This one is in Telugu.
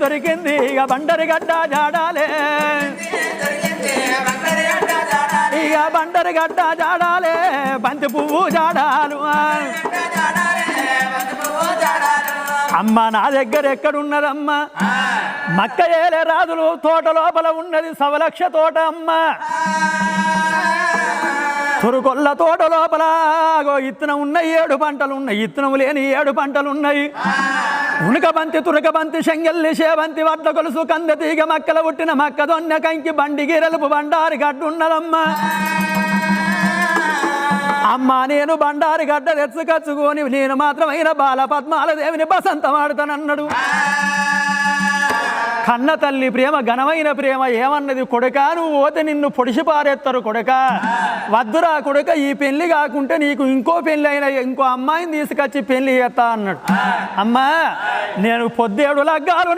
దొరికింది ఇక బండరి గడ్డ జాడాలే ఇక బండరి గడ్డ జాడాలే బంతి పువ్వు జాడాలు అమ్మ నా దగ్గర ఎక్కడున్నదమ్మా మక్క ఏలే రాజులు తోట లోపల ఉన్నది సవలక్ష తోట అమ్మ తురుకొల్ల తోట లోపల ఇత్తనం ఉన్నాయి 7 పంటలు ఉన్నాయి ఇత్తనం లేని 7 పంటలు ఉన్నాయి ఉనకబంతి తురకబంతి శంగల్లి శేవంతి వడ్ల కొలుసు కంద తీగ మక్కల పుట్టిన మక్క దొన్న కంకి బండి గిరలుపు బండారి గడ్డున్నదమ్మా అమ్మ నేను బండారి గడ్డ తెచ్చుకచ్చుకొని నేను మాత్రమైన బాల పద్మాల దేవిని బసంతం ఆడుతానన్నాడు కన్న తల్లి ప్రేమ ఘనమైన ప్రేమ ఏమన్నది కొడుక నువ్వు పోతే నిన్ను పొడిచి పారేస్తారు కొడుక వద్దురా కొడుక ఈ పెళ్లి కాకుంటే నీకు ఇంకో పెళ్లి అయినా ఇంకో అమ్మాయిని తీసుకొచ్చి పెళ్లి చేస్తా అన్నాడు అమ్మా నేను పొద్దేడు లగ్గాలు